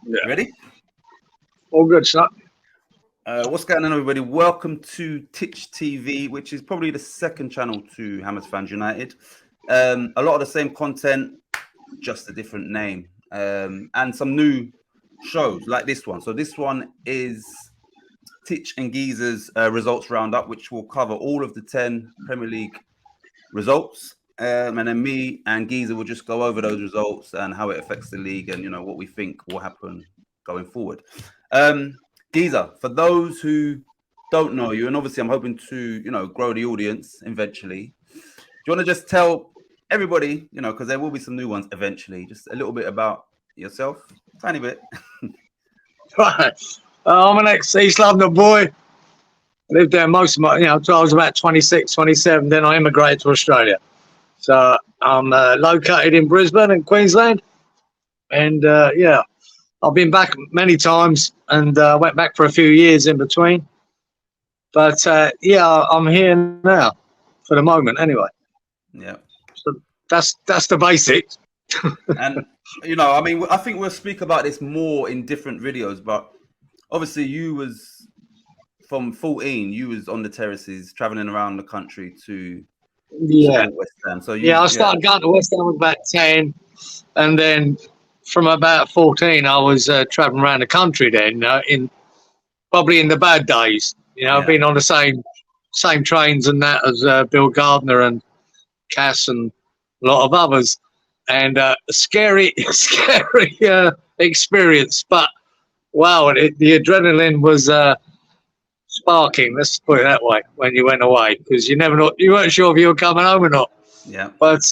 Yeah. Ready? All good, sir. What's going on, everybody? Welcome to Titch TV, which is probably the second channel to Hammers Fans United. A lot of the same content, just a different name, and some new shows like this one. So this one is Titch and Geezer's results roundup, which will cover all of the 10 Premier League results. And then me and Geezer will just go over those results and how it affects the league and, what we think will happen going forward. Geezer, for those who don't know you, and obviously I'm hoping to, grow the audience eventually, do you want to just tell everybody, because there will be some new ones eventually, just a little bit about yourself, tiny bit. Right. I'm an ex-East London boy. I lived there most of my, until I was about 26, 27. Then I immigrated to Australia. So I'm located in Brisbane in Queensland. And, I've been back many times and went back for a few years in between. But, I'm here now for the moment anyway. Yeah. So that's the basics. And, I think we'll speak about this more in different videos, but obviously you was from 14, you was on the terraces traveling around the country to West Ham. So I started going to West Ham about 10, and then from about 14 I was traveling around the country then, probably in the bad days. I've been on the same trains and that as Bill Gardner and Cass and a lot of others, and scary experience, but wow, the adrenaline was sparking, let's put it that way, when you went away, because you weren't sure if you were coming home or not. Yeah. But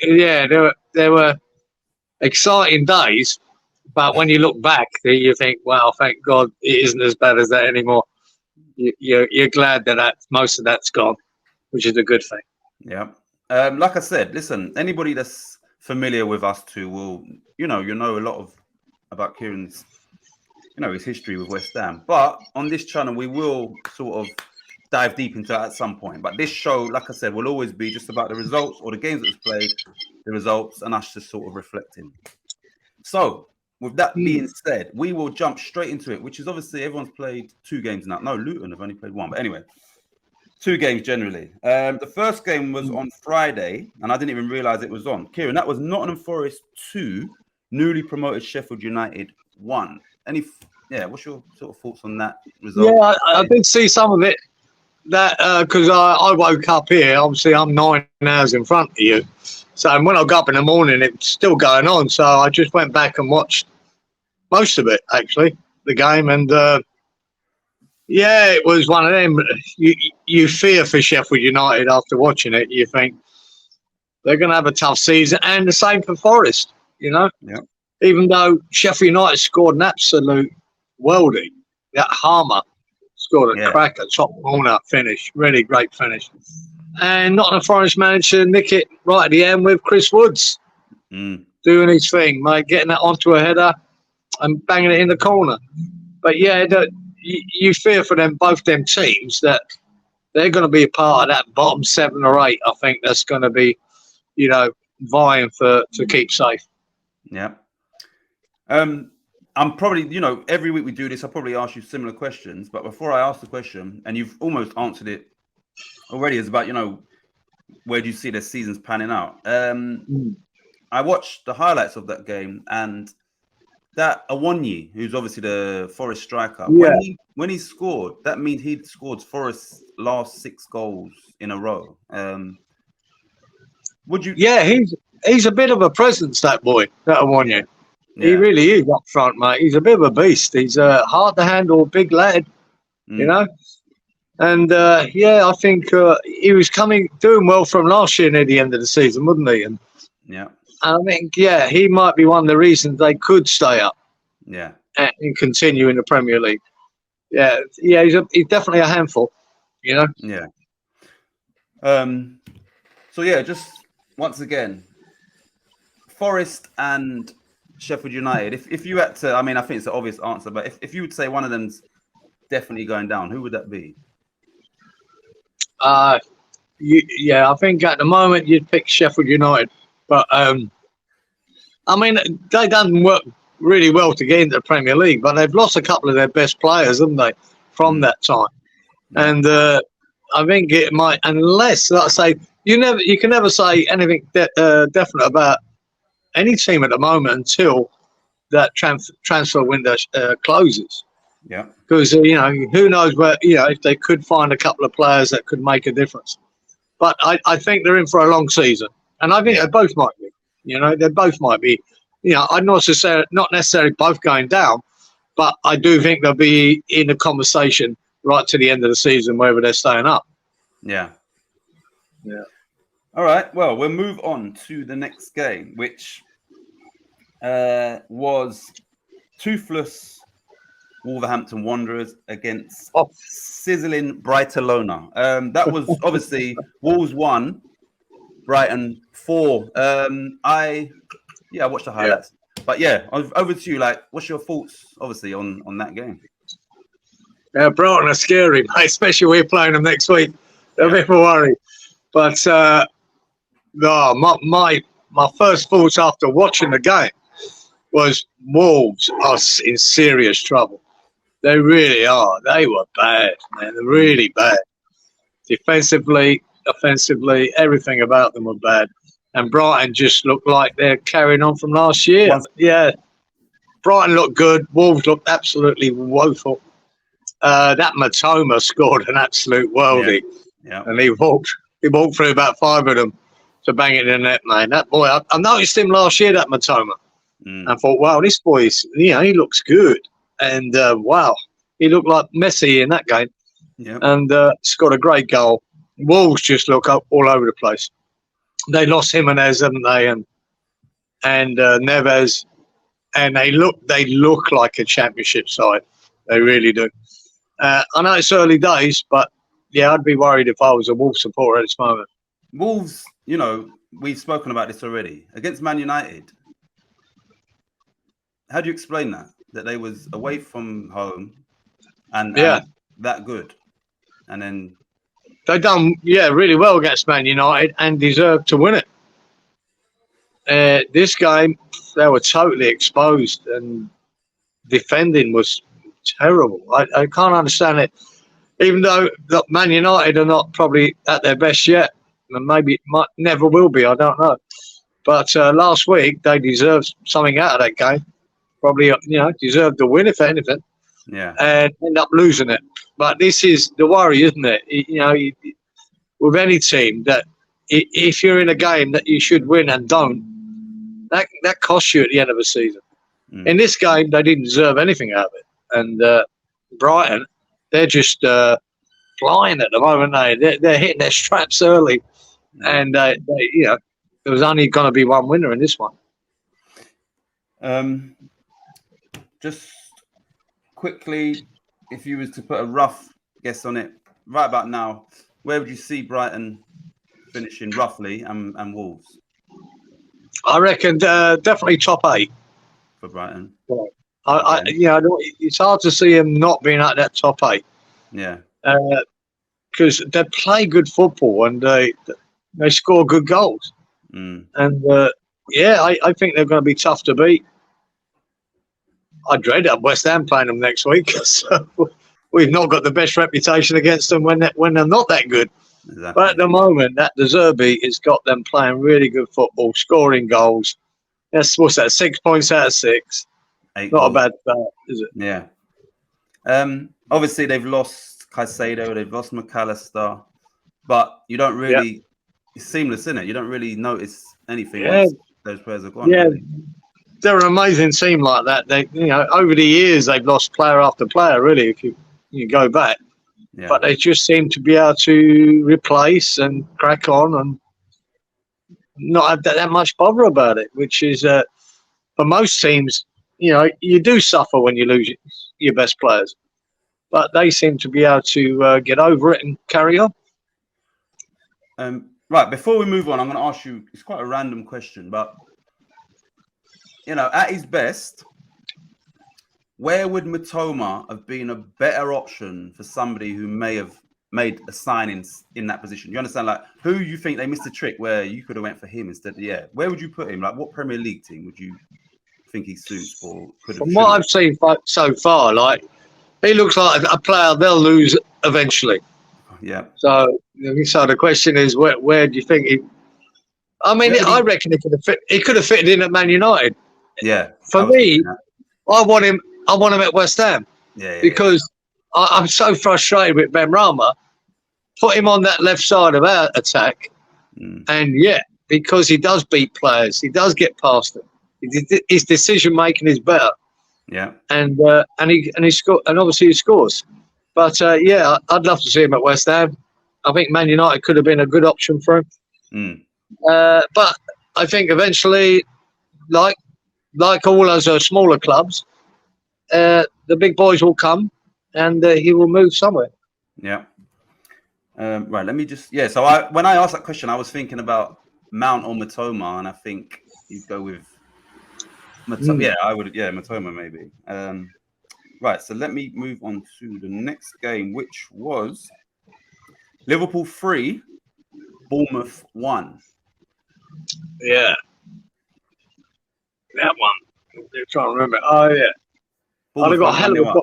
there were exciting days, but when you look back, you think, wow, thank God it isn't as bad as that anymore. You're glad that most of that's gone, which is a good thing. Yeah. Like I said, listen, anybody that's familiar with us two will, you know a lot about Kieran's, his history with West Ham. But on this channel, we will sort of dive deep into that at some point. But this show, like I said, will always be just about the results or the games that was played, the results, and us just sort of reflecting. So, with that being said, we will jump straight into it, which is obviously everyone's played 2 games now. No, Luton have only played 1. But anyway, 2 games generally. The first game was on Friday, and I didn't even realize it was on. Kieran, that was Nottingham Forest 2, newly promoted Sheffield United 1. What's your sort of thoughts on that result? Yeah, I did see some of it. That because I woke up here. Obviously, I'm 9 hours in front of you. So when I got up in the morning, it's still going on. So I just went back and watched most of it, actually, the game. And, it was one of them. You fear for Sheffield United after watching it. You think they're going to have a tough season. And the same for Forest, Yeah. Even though Sheffield United scored an absolute worldie. That Harmer scored a cracker, top corner finish. Really great finish. And Nottingham Forest managed to nick it right at the end with Chris Woods doing his thing, mate, getting that onto a header and banging it in the corner. But you fear for both them teams that they're going to be a part of that bottom 7 or 8. I think that's going to be, vying to keep safe. Yeah. I'm probably, every week we do this, I'll probably ask you similar questions. But before I ask the question, and you've almost answered it already, is about, where do you see the seasons panning out? I watched the highlights of that game, and that Awonyi, who's obviously the Forest striker, when he scored, that means he'd scored Forest's last 6 goals in a row. Would you? Yeah, he's a bit of a presence, that boy, that Awonyi. Yeah. He really is up front, mate. He's a bit of a beast. He's hard to handle, big lad, And I think he was doing well from last year near the end of the season, wouldn't he? And I think he might be one of the reasons they could stay up. Yeah, and continue in the Premier League. Yeah, he's definitely a handful. Yeah. So just once again, Forest and Sheffield United. If you had to, I think it's an obvious answer, but if you would say one of them's definitely going down, who would that be? I think at the moment you'd pick Sheffield United, but they done work really well to get into the Premier League, but they've lost a couple of their best players, haven't they, from that time? Yeah. And I think it might, unless, like I say, you can never say anything definite about any team at the moment until that transfer window closes. Yeah. Because who knows where if they could find a couple of players that could make a difference. But I think they're in for a long season, and I think they both might be. They both might be. I'm not necessarily both going down, but I do think they'll be in a conversation right to the end of the season, whether they're staying up. Yeah. Yeah. All right. Well, we'll move on to the next game, which was toothless Wolverhampton Wanderers against sizzling Brighton. That was obviously Wolves 1, Brighton 4. I watched the highlights. But over to you. Like, what's your thoughts, obviously, on that game? Yeah, Brighton are scary, mate, especially we're playing them next week. They're a bit of a worry. But my first thoughts after watching the game was Wolves are in serious trouble. They really are. They were bad, man. They're really bad. Defensively, offensively, everything about them were bad. And Brighton just looked like they're carrying on from last year. Yeah. Brighton looked good. Wolves looked absolutely woeful. That Matoma scored an absolute worldie. Yeah. And he walked through about 5 of them to bang it in the net, man. That boy, I noticed him last year, that Matoma. I thought, wow, this boy's, he looks good. And, wow, he looked like Messi in that game. Yep. And scored a great goal. Wolves just look up all over the place. They lost Jimenez, haven't they? And Neves. And they look like a championship side. They really do. I know it's early days, but, yeah, I'd be worried if I was a Wolves supporter at this moment. Wolves, we've spoken about this already. Against Man United, how do you explain that they was away from home and that good, and then they done really well against Man United and deserved to win it. This game they were totally exposed and defending was terrible. I can't understand it, even though Man United are not probably at their best yet, and maybe never will be. I don't know, but last week they deserved something out of that game. Probably, deserved to win, if anything. Yeah. And end up losing it. But this is the worry, isn't it? With any team, that if you're in a game that you should win and don't, that costs you at the end of the season. In this game, they didn't deserve anything out of it. And Brighton, they're just flying at the moment. They're hitting their straps early. And, there was only going to be one winner in this one. Just quickly, if you was to put a rough guess on it, right about now, where would you see Brighton finishing roughly and Wolves? I reckon definitely top 8 for Brighton. It's hard to see them not being at that top 8. Yeah. Because they play good football and they score good goals. And I think they're going to be tough to beat. I dread West Ham playing them next week. So we've not got the best reputation against them when they're not that good. Exactly. But at the moment, that De Zerbi has got them playing really good football, scoring goals. What's that? 6 points out of 6. 8 not goals. a bad start, is it? Yeah. Obviously, they've lost Caicedo, they've lost McAllister, but you don't really. It's seamless, isn't it? You don't really notice anything once those players are gone. Yeah. Really. They're an amazing team like that. They, over the years, they've lost player after player, really, if you go back. Yeah. But they just seem to be able to replace and crack on and not have that much bother about it, which is, for most teams, you do suffer when you lose your best players. But they seem to be able to get over it and carry on. Right, before we move on, I'm going to ask you, it's quite a random question, but at his best, where would Matoma have been a better option for somebody who may have made a signing in that position? You understand, like, who you think they missed a trick where you could have went for him instead? Where would you put him? Like, what Premier League team would you think he suits for? From what I've seen so far, like he looks like a player they'll lose eventually. Yeah. So the question is, where do you think he? I mean, I reckon he could have fitted in at Man United. Yeah. For me, I want him at West Ham. Yeah. Because I'm so frustrated with Benrahma. Put him on that left side of our attack, and because he does beat players, he does get past them. His decision making is better. Yeah. And he score, and obviously he scores. But I'd love to see him at West Ham. I think Man United could have been a good option for him. But I think eventually, like all those smaller clubs, the big boys will come, and he will move somewhere. Yeah. Right. Let me just. Yeah. So when I asked that question, I was thinking about Mount or Matoma, and I think you'd go with Matoma. Yeah, I would. Yeah, Matoma maybe. Right. So let me move on to the next game, which was Liverpool 3, Bournemouth 1. Yeah. That one. I'm trying to remember. Oh yeah. Bournemouth got a hell of a.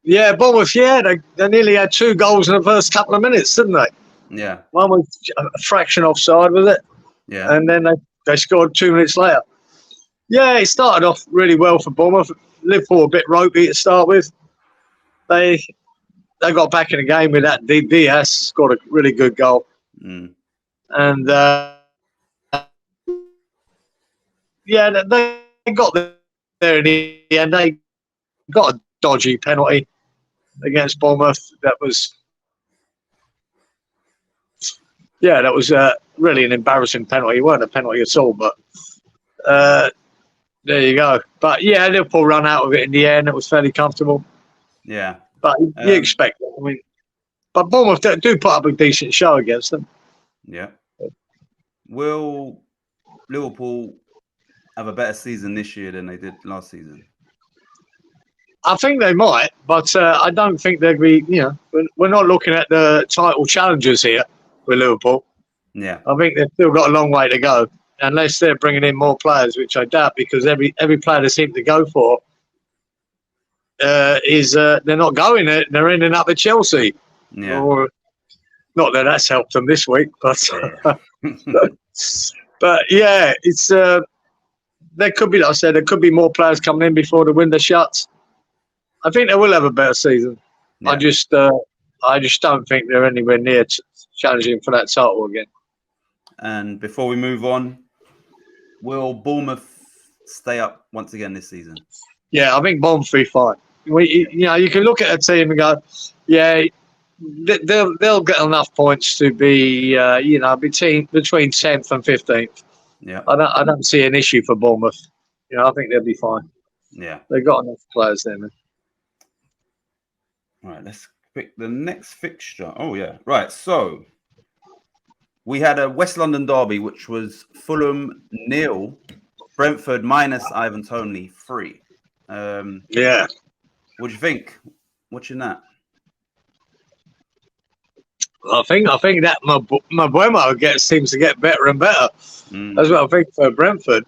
Yeah, Bournemouth. Yeah, they nearly had 2 goals in the first couple of minutes, didn't they? Yeah. One was a fraction offside, was it? Yeah. And then they scored 2 minutes later. Yeah, it started off really well for Bournemouth. Liverpool a bit ropey to start with. They got back in the game with that. Diaz scored a really good goal. And they got there in the end. They got a dodgy penalty against Bournemouth. That was really an embarrassing penalty. It weren't a penalty at all, but there you go. But yeah, Liverpool run out of it in the end. It was fairly comfortable. Yeah. But you expect it. I mean, but Bournemouth do put up a decent show against them. Yeah. Will Liverpool have a better season this year than they did last season? I think they might, but I don't think they'd be, we're not looking at the title challengers here with Liverpool. Yeah. I think they've still got a long way to go, unless they're bringing in more players, which I doubt, because every player they seem to go for they're not going there. They're ending up at Chelsea. Yeah. Or, not that that's helped them this week, but but yeah, it's there could be, like I said, there could be more players coming in before the window shuts. I think they will have a better season. Yeah. I just don't think they're anywhere near challenging for that title again. And before we move on, will Bournemouth stay up once again this season? Yeah, I think Bournemouth will be fine. You can look at a team and go, yeah, they'll get enough points to be, between 10th and 15th. Yeah, I don't see an issue for Bournemouth. I think they'll be fine. Yeah, they've got enough players there, man. All right, let's pick the next fixture. Oh yeah, right. So we had a West London derby, which was Fulham 0, Brentford minus Ivan Toney 3. Yeah. What do you think? Watching that? I think that Mabuemo seems to get better and better. That's what I think for Brentford.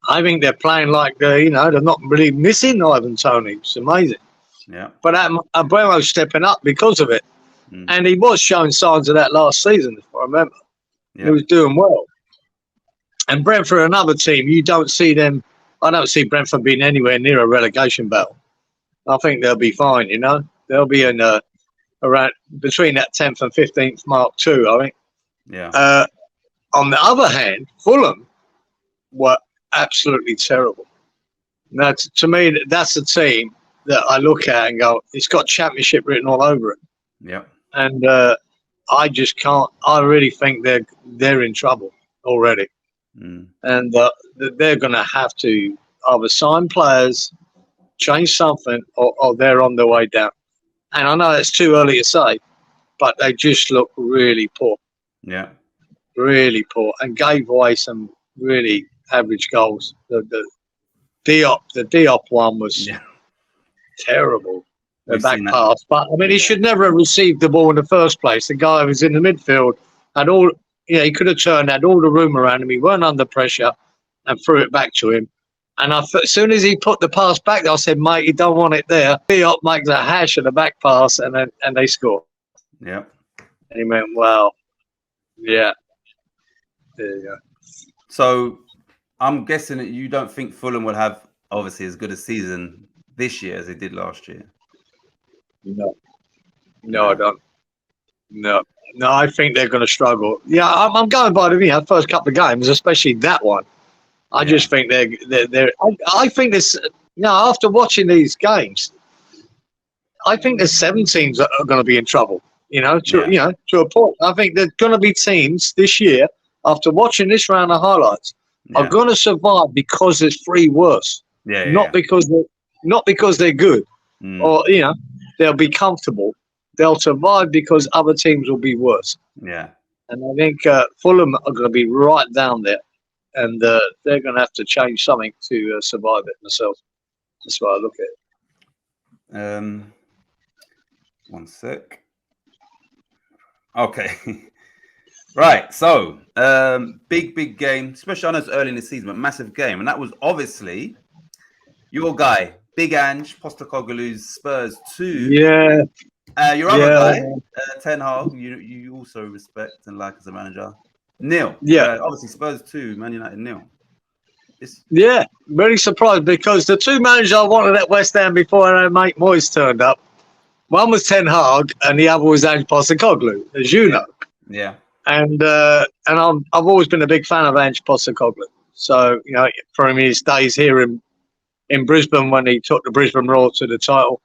I think they're playing like they're not really missing Ivan Toney. It's amazing. Yeah. But Mabuemo's stepping up because of it, and he was showing signs of that last season, if I remember. Yeah. He was doing well. And Brentford, another team, you don't see them. I don't see Brentford being anywhere near a relegation battle. I think they'll be fine. They'll be in around between that 10th and 15th mark too, I think. Yeah. On the other hand, Fulham were absolutely terrible. Now, to me, that's a team that I look at and go, it's got championship written all over it. Yeah. And I just can't. I really think they're in trouble already, and they're going to have to either sign players, change something, or they're on their way down. And I know it's too early to say, but they just look really poor. Yeah. Really poor, and gave away some really average goals. The Diop one was terrible. The back pass, but I mean, he should never have received the ball in the first place. The guy who was in the midfield had all, he could have turned, had all the room around him. He weren't under pressure. and threw it back to him. And as soon as he put the pass back, I said, mate, you don't want it there. Diop makes a hash of the back pass, and they score. Yeah. And he went, wow. Yeah. There you go. So I'm guessing that you don't think Fulham will have, obviously, as good a season this year as they did last year. No, I don't. No, I think they're going to struggle. Yeah, I'm going by the first couple of games, especially that one. I just think they're. I think this. After watching these games, I think there's 7 teams that are going to be in trouble. To a point. I think there's going to be teams this year after watching this round of highlights are going to survive because there's 3 worse. Not because they're good, or they'll be comfortable. They'll survive because other teams will be worse. Yeah, and I think Fulham are going to be right down there, and they're going to have to change something to survive it themselves. That's why I look at it. One sec. Okay. Right. So, big game, especially I know it's early in the season, but massive game, and that was obviously your guy, Big Ange Postecoglou's Spurs 2. Yeah. Your other guy, Ten Hag, you also respect and like as a manager. 0. Yeah. Obviously, Spurs 2, Man United 0. Yeah, very surprised because the 2 managers I wanted at West Ham before mate Moyes turned up. One was Ten Hag and the other was Ange Postecoglou, as you know. Yeah. And I've always been a big fan of Ange Postecoglou. So, from his days here in Brisbane when he took the Brisbane Roar to the title,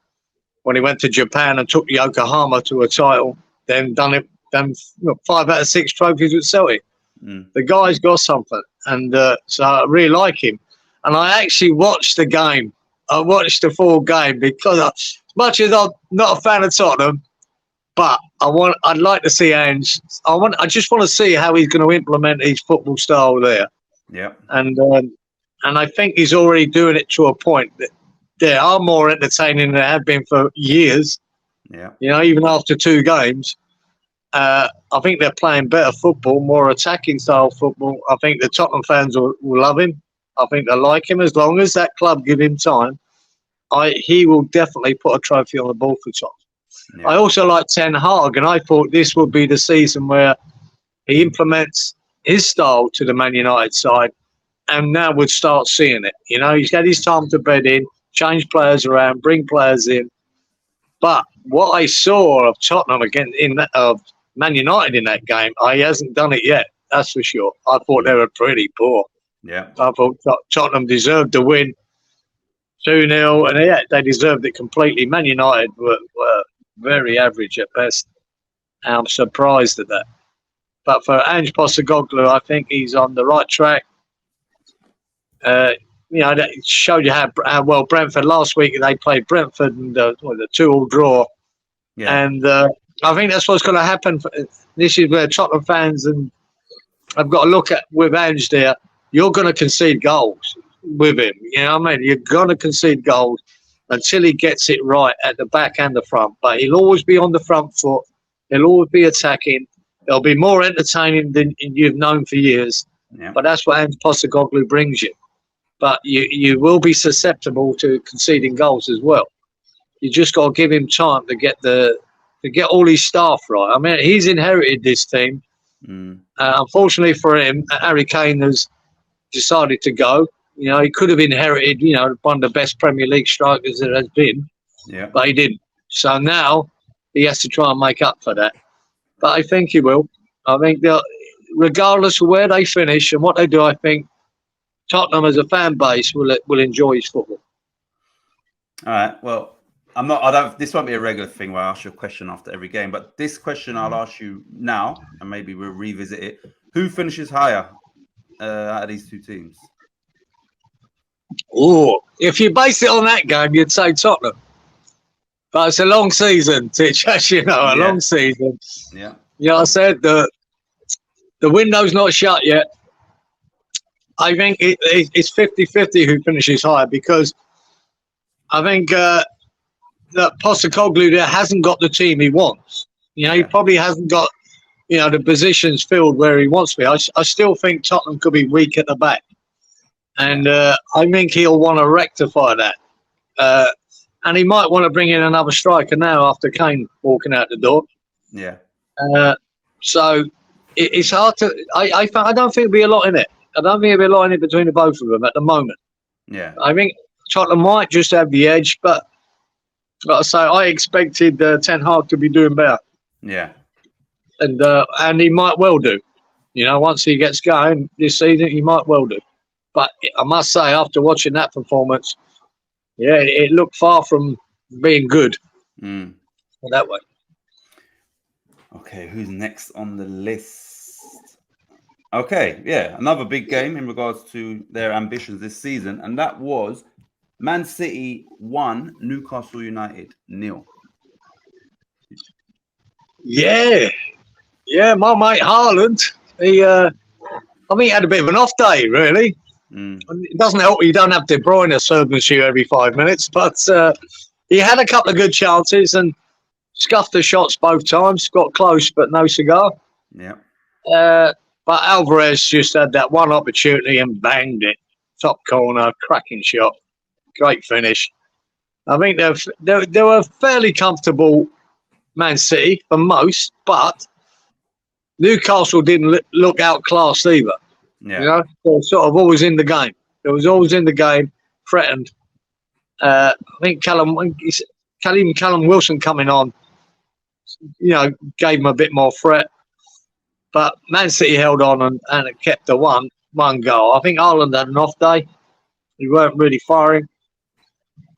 when he went to Japan and took Yokohama to a title, then done 5 out of 6 trophies with Celtic. The guy's got something, and so I really like him. And I actually watched the game. I watched the full game because, as much as I'm not a fan of Tottenham, but I'd like to see Ange. I just want to see how he's going to implement his football style there. Yeah, and I think he's already doing it to a point that they are more entertaining than they have been for years. Yeah, even after 2 games. I think they're playing better football, more attacking style football. I think the Tottenham fans will love him. I think they like him as long as that club give him time. He will definitely put a trophy on the ball for Tottenham. Yeah. I also like Ten Hag, and I thought this would be the season where he implements his style to the Man United side, and now would start seeing it. He's had his time to bed in, change players around, bring players in. But what I saw of Tottenham again of Man United in that game, he hasn't done it yet. That's for sure. I thought they were pretty poor. Yeah, I thought Tottenham deserved the win, 2-0, and they deserved it completely. Man United were very average at best. And I'm surprised at that. But for Ange Postecoglou, I think he's on the right track. That showed you how well Brentford last week. They played Brentford and the 2-2 draw. Yeah. And I think that's what's going to happen. This is where Tottenham fans and I've got to look at with Ange there. You're going to concede goals with him. You're going to concede goals until he gets it right at the back and the front. But he'll always be on the front foot. He'll always be attacking. It'll be more entertaining than you've known for years. Yeah. But that's what Ange Postecoglou brings you. But you will be susceptible to conceding goals as well. You just got to give him time to get all his staff right. I mean, he's inherited this team. Unfortunately for him, Harry Kane has decided to go. He could have inherited, one of the best Premier League strikers there has been. Yeah. But he didn't. So now he has to try and make up for that. But I think he will. I think regardless of where they finish and what they do, I think Tottenham as a fan base will enjoy his football. All right. Well, this won't be a regular thing where I ask you a question after every game, but this question I'll ask you now, and maybe we'll revisit it. Who finishes higher out of these 2 teams? Oh, if you base it on that game, you'd say Tottenham. But it's a long season, Titch, as you know, long season. Yeah. I said the window's not shut yet. I think it's 50-50 who finishes higher because I think that Postecoglou there hasn't got the team he wants. He probably hasn't got, the positions filled where he wants to be. I still think Tottenham could be weak at the back. And I think he'll want to rectify that. And he might want to bring in another striker now after Kane walking out the door. Yeah. So it's hard to. I don't think there'll be a lot in it. I don't think there'll be a lot in it between the both of them at the moment. Yeah. I think Tottenham might just have the edge, but like I say, I expected Ten Hag to be doing better. Yeah. And he might well do. You know, once he gets going this season, he might well do. But I must say, after watching that performance, yeah, it looked far from being good. That way. Okay, who's next on the list? Okay, yeah, another big game in regards to their ambitions this season, and that was Man City 1, Newcastle United 0. Yeah, my mate Haaland, I think he had a bit of an off day, really. It doesn't help you don't have De Bruyne serving you every 5 minutes, but he had a couple of good chances and scuffed the shots both times, got close, but no cigar. Yeah. But Alvarez just had that one opportunity and banged it. Top corner, cracking shot, great finish. I think they were fairly comfortable, Man City, for most, but Newcastle didn't look outclassed either. Yeah. You know, they were sort of always in the game. It was always in the game, threatened. I think Callum Wilson coming on, you know, gave him a bit more threat. But Man City held on and it kept the one goal. I think Ireland had an off day. He weren't really firing.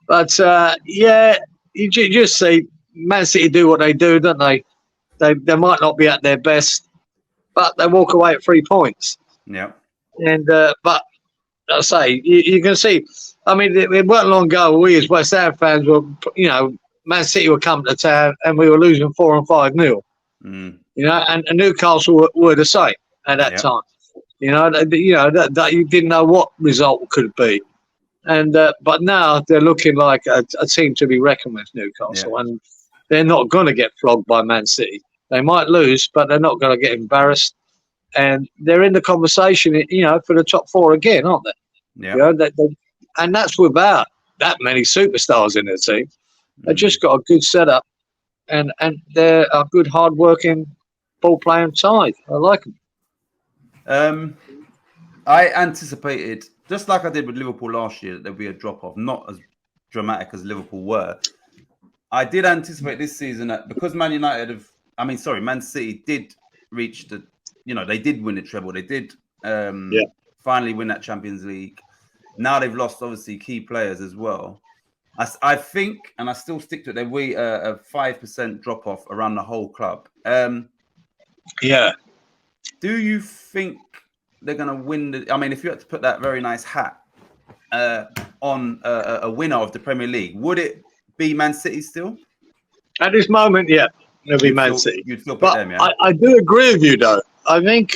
But, yeah, you just see Man City do what they do, don't they? They might not be at their best, but they walk away at 3 points. Yeah. And but I say, you can see, I mean, it weren't long ago we as West Ham fans were, you know, Man City were coming to town and we were losing 4 and 5-0. You know, and Newcastle were the same at that time. You know, that you didn't know what result could be. And but now they're looking like a team to be reckoned with, Newcastle, and they're not going to get flogged by Man City. They might lose, but they're not going to get embarrassed. And they're in the conversation, you know, for the top 4 again, aren't they? Yeah. You know, and that's without that many superstars in their team. They've just got a good setup, and they're a good, hard-working, ball-playing side. I like them. I anticipated, just like I did with Liverpool last year, that there'd be a drop-off, not as dramatic as Liverpool were. I did anticipate this season that because Man City did reach the, you know, they did win the treble. They did finally win that Champions League. Now they've lost, obviously, key players as well. I think, and I still stick to it, there'll be a 5% drop-off around the whole club. Yeah. Do you think they're going to win? I mean, if you had to put that very nice hat on a winner of the Premier League, would it be Man City still? At this moment, yeah, it'll be Man City. You'd still pick but them, yeah? I do agree with you, though. I think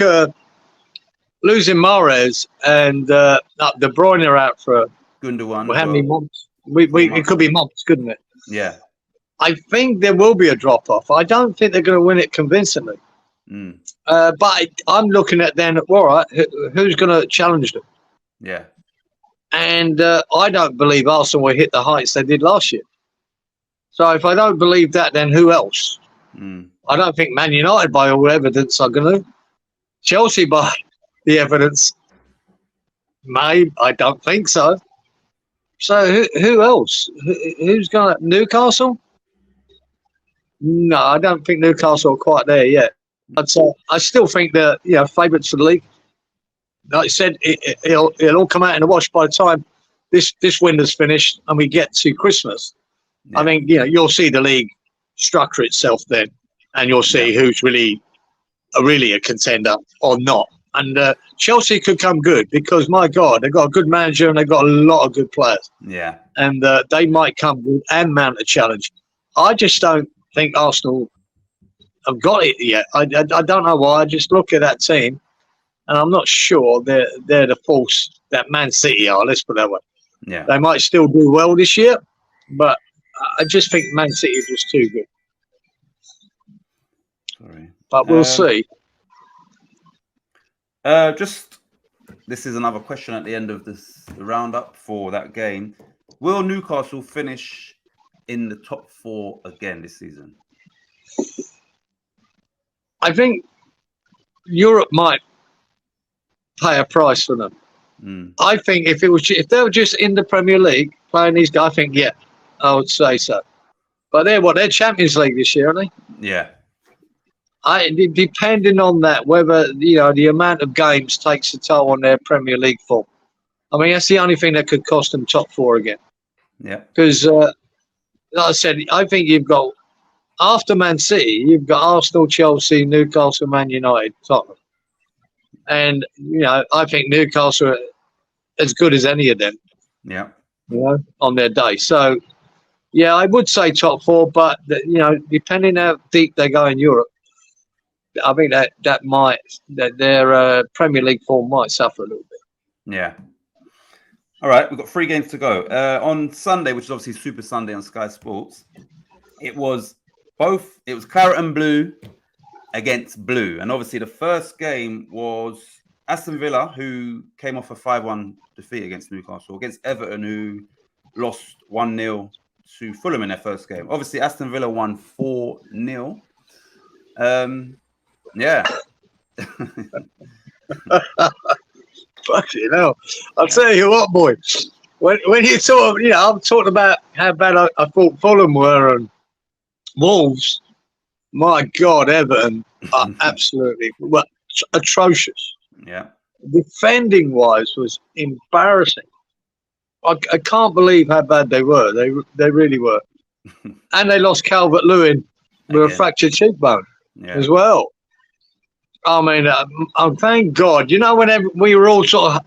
losing Mahrez and De Bruyne are out for Gundogan. How many months? It could be months, couldn't it? Yeah. I think there will be a drop-off. I don't think they're going to win it convincingly. But I'm looking at then, all right, who's going to challenge them? Yeah. And I don't believe Arsenal will hit the heights they did last year. So if I don't believe that, then who else? I don't think Man United, by all evidence, are going to. Chelsea, by the evidence, may. I don't think so. So who else? Who's going to... Newcastle? No, I don't think Newcastle are quite there yet. But I still think they're, you know, favourites for the league. Like I said, it'll all come out in the wash by the time this window's finished and we get to Christmas. Yeah. I think, you know, you'll see the league structure itself then, and you'll see who's really a contender or not. And Chelsea could come good because, my God, they've got a good manager and they've got a lot of good players. Yeah. And they might come good and mount a challenge. I just don't think Arsenal have got it yet. I don't know why. I just look at that team and I'm not sure they're the force that Man City are. Let's put it that way. Yeah. They might still do well this year, but I just think Man City is just too good. Sorry. But we'll see. Just this is another question at the end of this roundup for that game. Will Newcastle finish in the top 4 again this season? I think Europe might pay a price for them. I think if they were just in the Premier League playing these guys, I think I would say so. But they're Champions League this year, aren't they? Yeah. Depending on that, whether the amount of games takes a toll on their Premier League form. I mean, that's the only thing that could cost them top 4 again. Yeah. Because, like I said, I think you've got, after Man City, you've got Arsenal, Chelsea, Newcastle, Man United, Tottenham. And, I think Newcastle are as good as any of them. Yeah. On their day. So, yeah, I would say top 4, but, depending how deep they go in Europe, I think that their Premier League form might suffer a little bit. Yeah. All right, we've got 3 games to go. On Sunday, which is obviously Super Sunday on Sky Sports, it was Claret and Blue against Blue. And obviously the first game was Aston Villa, who came off a 5-1 defeat against Newcastle, against Everton, who lost 1-0 to Fulham in their first game. Obviously, Aston Villa won 4-0. Yeah. Fucking hell. I'll tell you what, boy. When you talk, I'm talking about how bad I thought Fulham were and Wolves. My God, Everton are absolutely atrocious. Yeah. Defending wise was embarrassing. I can't believe how bad they were. They really were. And they lost Calvert-Lewin with a fractured cheekbone as well. I mean, thank God. Whenever we were all calling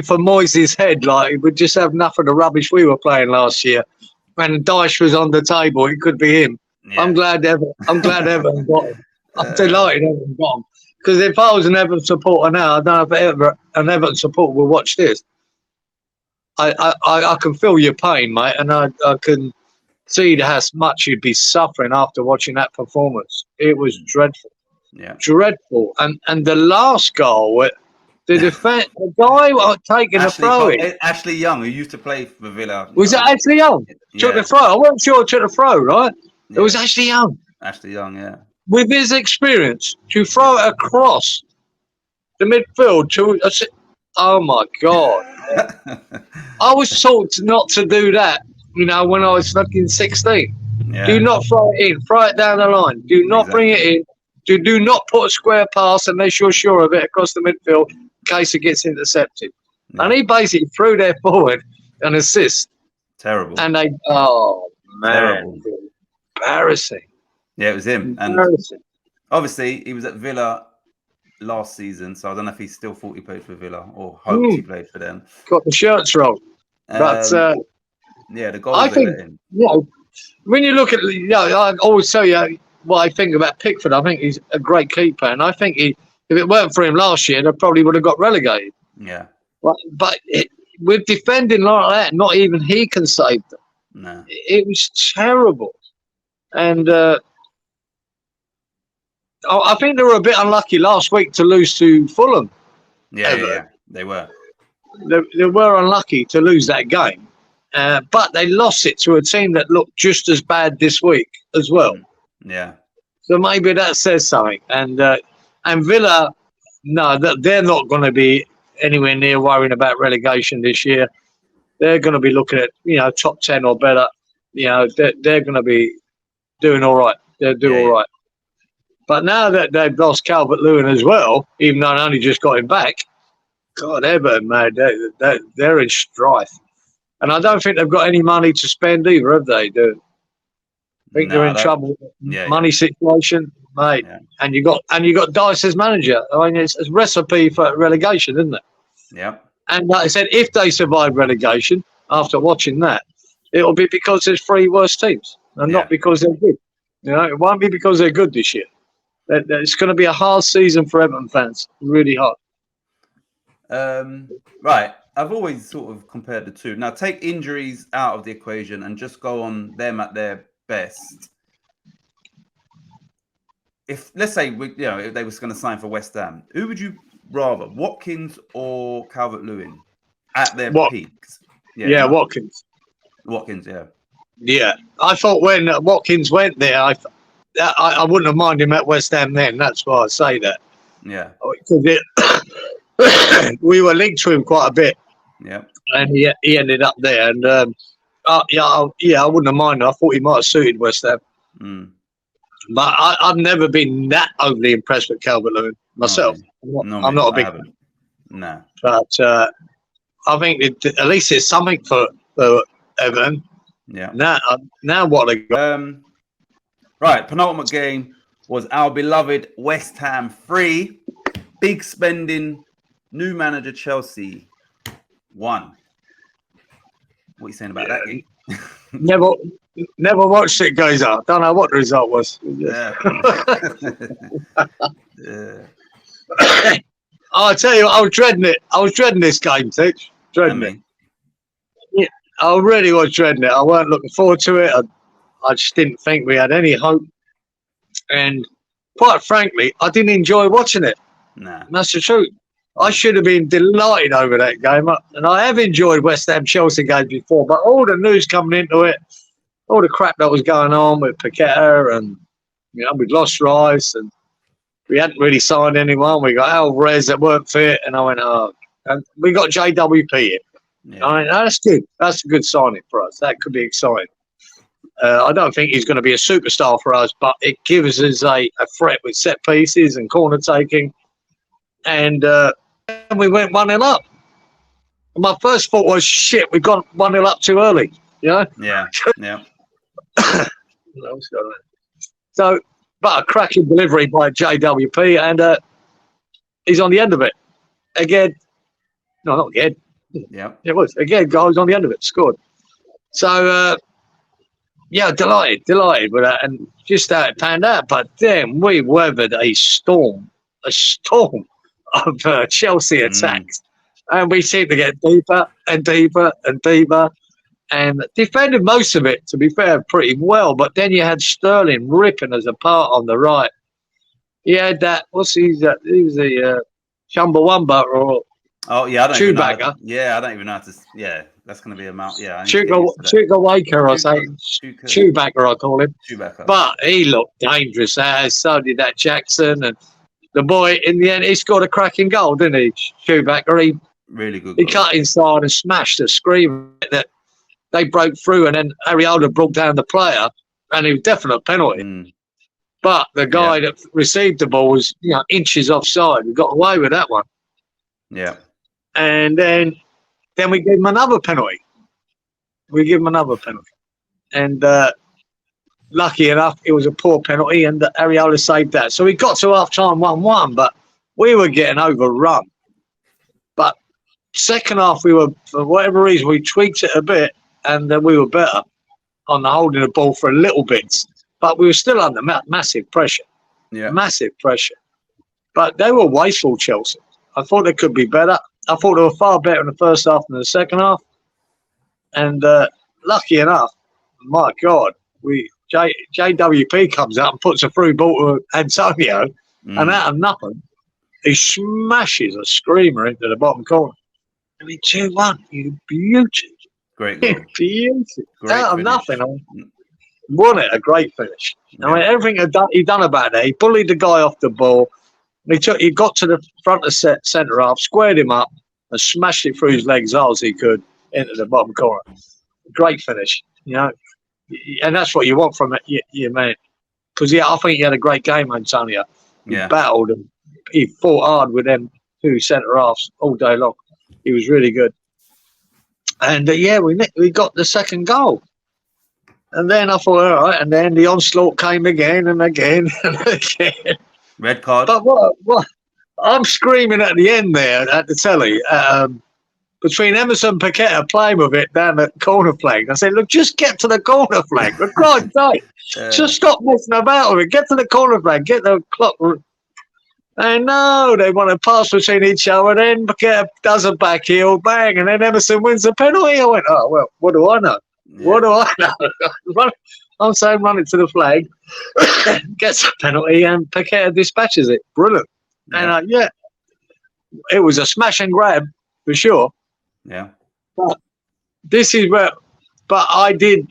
for Moyes' head, like we'd just have enough of the rubbish we were playing last year. When Dyche was on the table, it could be him. Yeah. I'm glad Everton got him. I'm delighted Everton got him. Because if I was an Everton supporter now, I don't know if an Everton supporter will watch this. I can feel your pain, mate, and I can see how much you'd be suffering after watching that performance. It was dreadful. Yeah, dreadful. And the last goal, the guy taking a throw in. Ashley Young, who used to play for Villa. Was it Ashley Young? Took the throw. I wasn't sure it took the throw, right? Yeah. It was Ashley Young. Ashley Young, yeah. With his experience, to throw it across the midfield oh my God. I was taught not to do that, when I was fucking 16. Yeah. Do not throw it in. Throw it down the line. Do not bring it in. Do not put a square pass unless you're sure of it across the midfield in case it gets intercepted. Yeah. And he basically threw there forward an assist. Terrible. And man. Terrible. Embarrassing. Yeah, it was him. Embarrassing. And obviously, he was at Villa last season, so I don't know if he still thought he played for Villa or hoped he played for them. Got the shirts wrong. But, the goals I think, when you look at, I always tell you what I think about Pickford. I think he's a great keeper, and I think if it weren't for him last year, they probably would have got relegated. Yeah. But with defending like that, not even he can save them. No. It was terrible. And I think they were a bit unlucky last week to lose to Fulham. Yeah, they were. They were unlucky to lose that game. But they lost it to a team that looked just as bad this week as well. Yeah. So maybe that says something. And Villa, no, they're not going to be anywhere near worrying about relegation this year. They're going to be looking at, top 10 or better. They're going to be doing all right. They'll do all right. But now that they've lost Calvert-Lewin as well, even though they only just got him back, God, Everton, man, they're in strife. And I don't think they've got any money to spend either, have they? I think they're in trouble with the money situation, mate. Yeah. And you got Dyche as manager. I mean, it's a recipe for relegation, isn't it? Yeah. And like I said, if they survive relegation, after watching that, it'll be because there's 3 worse teams, and not because they're good. It won't be because they're good this year. It's going to be a hard season for Everton fans, really hard. Right. I've always sort of compared the two. Now, take injuries out of the equation and just go on them at their best. If let's say if they was going to sign for West Ham, who would you rather, Watkins or Calvert-Lewin at their peaks? Yeah, Watkins. Watkins, yeah. Yeah, I thought when Watkins went there, I wouldn't have minded him at West Ham then. That's why I say that. Yeah. We were linked to him quite a bit. Yeah. And he ended up there. And I wouldn't have minded. I thought he might have suited West Ham. Mm. But I've never been that overly impressed with Calvert-Lewin myself. I'm not a big fan. No. But I think at least it's something for Everton. Yeah. Now what they got? Right, penultimate game was our beloved West Ham 3. Big spending, new manager Chelsea 1. What are you saying about that game? Never watched it, guys. Don't know what the result was. Yeah. Yeah. I'll tell you, I was dreading it. I was dreading this game, Titch. Dreading it. Yeah, I really was dreading it. I weren't looking forward to it. I just didn't think we had any hope. And quite frankly, I didn't enjoy watching it. Nah. That's the truth. I should have been delighted over that game. And I have enjoyed West Ham Chelsea games before, but all the news coming into it, all the crap that was going on with Paqueta, and we'd lost Rice, and we hadn't really signed anyone. We got Alvarez that weren't fit, and I went, and we got JWP in. Yeah. I mean, that's good. That's a good signing for us. That could be exciting. I don't think he's going to be a superstar for us, but it gives us a threat with set pieces and corner taking. And we went 1-0 up. And my first thought was, shit, we got 1-0 up too early. Yeah. So, but a cracking delivery by JWP, and he's on the end of it. Again. No, not again. Yeah. It was. Again, goals on the end of it, scored. So, delighted with that, and just how it panned out. But then we weathered a storm of Chelsea attacks, and we seemed to get deeper and deeper and deeper, and defended most of it, to be fair, pretty well. But then you had Sterling ripping us apart on the right. He had that. He was a Chumbawamba or Chewbacca. I don't even know how to. Yeah, that's going to be a mount. Yeah, Chewbacca, I say. Chewbacca, I call him. Chewbacca. But he looked dangerous. So did that Jackson, and the boy in the end, he scored a cracking goal, didn't he? Chewbacca. He really good. He cut inside and smashed the screen that they broke through, and then Ariola brought down the player, and it was definitely a penalty. But the guy that received the ball was inches offside. We got away with that one. Yeah. And then we gave him another penalty. And lucky enough, it was a poor penalty, and Ariola saved that. So we got to half-time 1-1, but we were getting overrun. But second half, we were, for whatever reason, we tweaked it a bit, and we were better on the holding the ball for a little bit. But we were still under massive pressure. Yeah. Massive pressure. But they were wasteful, Chelsea. I thought they could be better. I thought they were far better in the first half than the second half. And lucky enough, my God, JWP comes out and puts a through ball to Antonio, and out of nothing, he smashes a screamer into the bottom corner. I mean, 2-1, you beauty. Great goal. Beauty. Great out of finish. nothing. Won it, a great finish. Yeah. I mean, everything he done about that, he bullied the guy off the ball. He got to the front of centre half, squared him up, and smashed it through his legs as hard as he could into the bottom corner. Great finish, and that's what you want from your man. Because I think he had a great game, Antonio. He battled and he fought hard with them two centre halves all day long. He was really good. And we got the second goal. And then I thought, all right. And then the onslaught came again and again and again. Red card. But what? I'm screaming at the end there at the telly between Emerson and Paqueta playing with it down the corner flag. I said, look, just get to the corner flag. For God's sake, just stop messing about with it. Get to the corner flag. Get the clock. And no, they want to pass between each other. Then Paqueta does a back heel, bang, and then Emerson wins the penalty. I went, oh, well, what do I know? Yeah. What do I know? I'm saying run it to the flag, gets a penalty, and Paqueta dispatches it. Brilliant. Yeah. And it was a smash and grab for sure. Yeah. But this is where, but I did.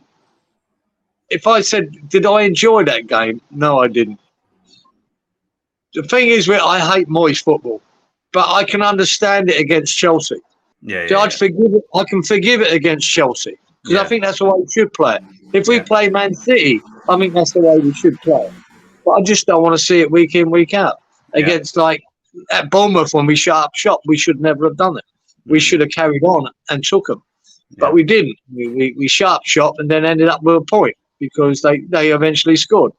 If I said, did I enjoy that game? No, I didn't. The thing is, I hate Moyes football, but I can understand it against Chelsea. Yeah. So I'd forgive it. I can forgive it against Chelsea because I think that's the way we should play it. If we play Man City, I think that's the way we should play it. But I just don't want to see it week in, week out against like at Bournemouth when we shut up shop. We should never have done it. We should have carried on and took them, but we didn't. We shut up shop and then ended up with a point because they eventually scored.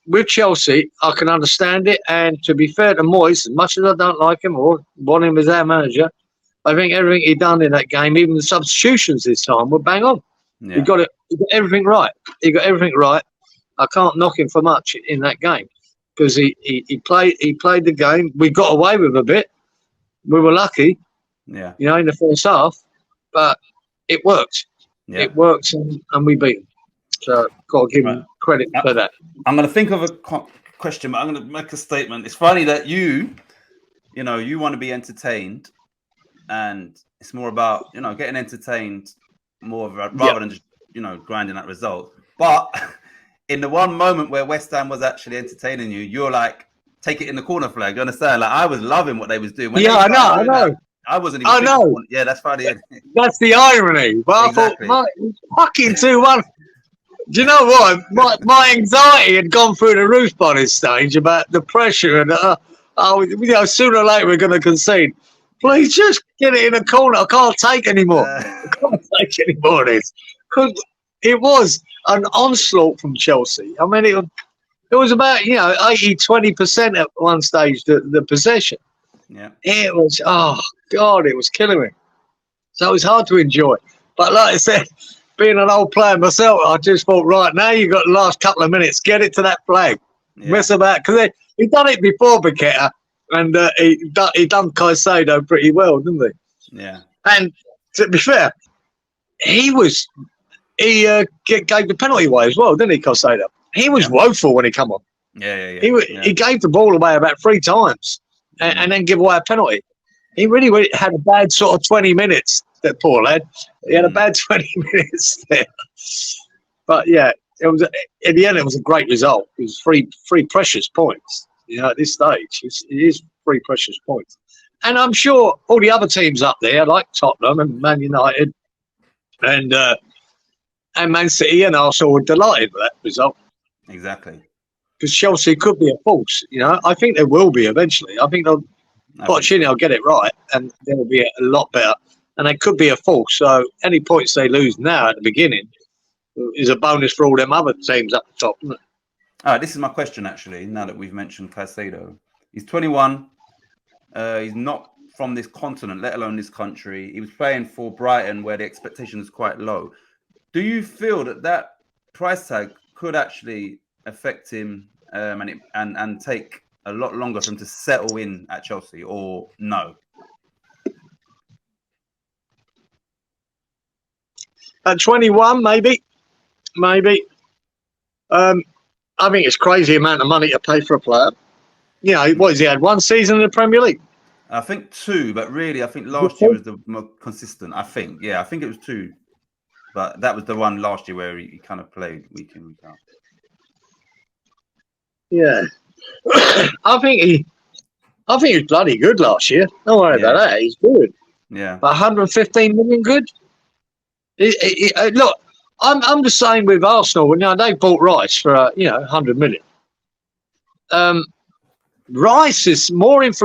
With Chelsea, I can understand it. And to be fair to Moyes, as much as I don't like him or want him as our manager, I think everything he done in that game, even the substitutions this time, were bang on. Yeah. He got everything right. He got everything right. I can't knock him for much in that game because he played the game. We got away with a bit. We were lucky, in the first half, but it worked. Yeah. It worked, and we beat him. So got to give him credit for that. I'm going to think of a question, but I'm going to make a statement. It's funny that you want to be entertained, and it's more about getting entertained more rather than just grinding that result. But in the one moment where West Ham was actually entertaining you, you're like, take it in the corner flag. You understand? Like I was loving what they was doing. I know. I wasn't even. I know. Yeah, that's funny. That's the irony. But exactly. I thought, fucking 2-1. Do you know what? My anxiety had gone through the roof by this stage about the pressure and sooner or later we're going to concede. Please just get it in a corner. I can't take anymore. I can't take any more of this. Because it was an onslaught from Chelsea. I mean, it was about 80-20% at one stage the possession. Yeah. It was it was killing me. So it was hard to enjoy. But like I said, being an old player myself, I just thought, right now you've got the last couple of minutes, get it to that flag, mess about because he done it before Paqueta, and he done Caicedo pretty well, didn't he? Yeah. And to be fair, he gave the penalty away as well, didn't he, Caicedo? He was woeful when he come on. Yeah. He gave the ball away about 3 times and then give away a penalty. He really had a bad sort of 20 minutes, that poor lad. He had a bad 20 minutes there. But, yeah, in the end, it was a great result. It was three precious points. At this stage, it is 3 precious points. And I'm sure all the other teams up there, like Tottenham and Man United and Man City and Arsenal, were delighted with that result. Exactly. Because Chelsea could be a force, I think they will be eventually. I think Pochettino will get it right, and they'll be a lot better. And they could be a force. So any points they lose now at the beginning is a bonus for all them other teams up the top, isn't it? All right, this is my question, actually, now that we've mentioned Caicedo. He's 21. He's not from this continent, let alone this country. He was playing for Brighton, where the expectation is quite low. Do you feel that price tag could actually affect him and take a lot longer for him to settle in at Chelsea, or no? At 21, maybe. I think it's crazy amount of money to pay for a player. What has he had? 1 season in the Premier League? I think 2, but really, I think last year was the more consistent. I think it was 2. But that was the one last year where he kind of played week in, week out. Yeah. I think he was bloody good last year. Don't worry about that. He's good. Yeah. But 115 million good? Look, I'm the same with Arsenal. They bought Rice for 100 million. Rice is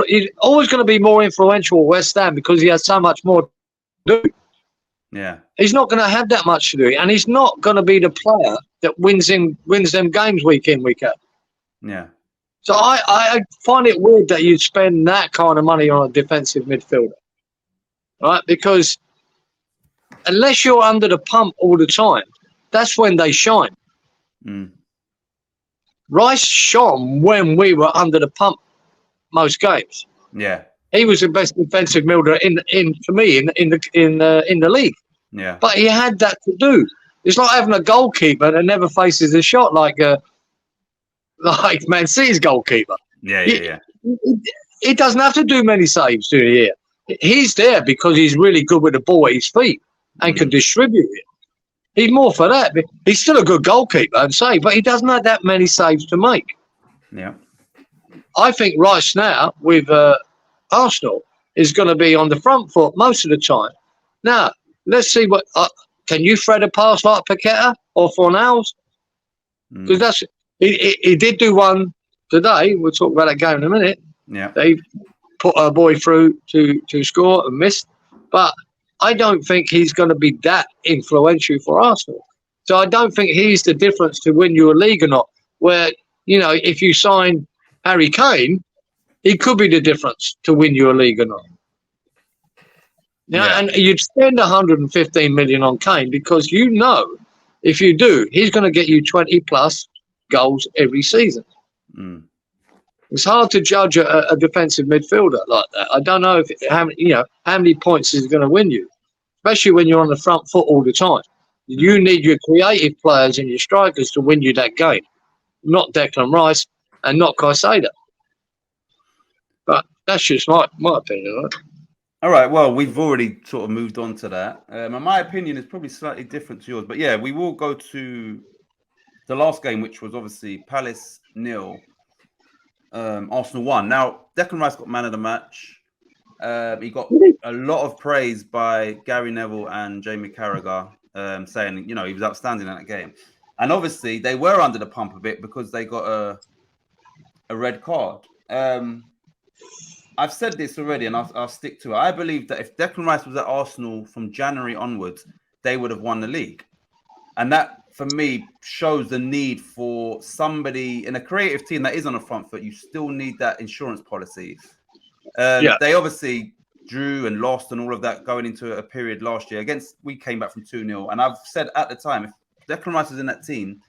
he's always going to be more influential at West Ham because he has so much more to do. Yeah. He's not going to have that much to do, and he's not going to be the player that wins them games week in, week out. Yeah. So I find it weird that you spend that kind of money on a defensive midfielder, right? Because unless you're under the pump all the time, that's when they shine. Mm. Rice shone when we were under the pump most games. Yeah. He was the best defensive midfielder for me in the league. Yeah. But he had that to do. It's like having a goalkeeper that never faces a shot like Man City's goalkeeper. Yeah. he doesn't have to do many saves through the year. He's there because he's really good with the ball at his feet and can distribute it. He's more for that. He's still a good goalkeeper, I'd say, but he doesn't have that many saves to make. Yeah. I think Rice now with Arsenal is going to be on the front foot most of the time. Now, let's see what can you thread a pass like Paqueta or Fornals? Because that's he did do one today. We'll talk about that game in a minute. Yeah, they put a boy through to score and missed, but I don't think he's going to be that influential for Arsenal. So I don't think he's the difference to win you a league or not. Where if you sign Harry Kane, he could be the difference to win you a league or not. And you'd spend 115 million on Kane because if you do, he's going to get you 20 plus goals every season. It's hard to judge a defensive midfielder like that. I don't know how many points is going to win you, especially when you're on the front foot all the time. You need your creative players and your strikers to win you that game, not Declan Rice and not Caicedo. But that's just my opinion, right? All right, well, we've already sort of moved on to that. And my opinion is probably slightly different to yours. But yeah, we will go to the last game, which was obviously Palace 0, Arsenal 1. Now, Declan Rice got man of the match. He got a lot of praise by Gary Neville and Jamie Carragher, saying, he was outstanding in that game. And obviously, they were under the pump a bit because they got a red card. I've said this already, and I'll stick to it. I believe that if Declan Rice was at Arsenal from January onwards, they would have won the league. And that, for me, shows the need for somebody in a creative team that is on the front foot. You still need that insurance policy. They obviously drew and lost and all of that going into a period last year. We came back from 2-0. And I've said at the time, if Declan Rice was in that team,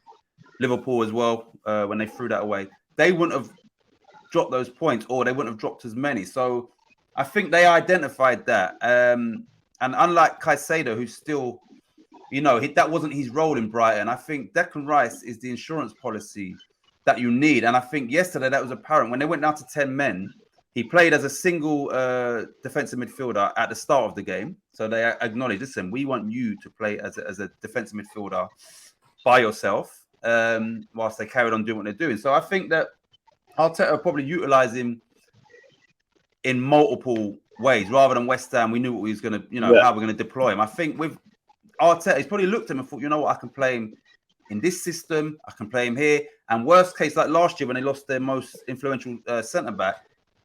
Liverpool as well, when they threw that away, they wouldn't have dropped those points, or they wouldn't have dropped as many. So I think they identified that. And unlike Caicedo, who's still, that wasn't his role in Brighton, I think Declan Rice is the insurance policy that you need. And I think yesterday that was apparent. When they went down to 10 men, he played as a single defensive midfielder at the start of the game. So they acknowledged, listen, we want you to play as a defensive midfielder by yourself, whilst they carried on doing what they're doing. So I think that Arteta will probably utilize him in multiple ways rather than West Ham. We knew what we was going to, how we're going to deploy him. I think with Arteta, he's probably looked at him and thought, you know what, I can play him in this system. I can play him here. And worst case, like last year when they lost their most influential centre back,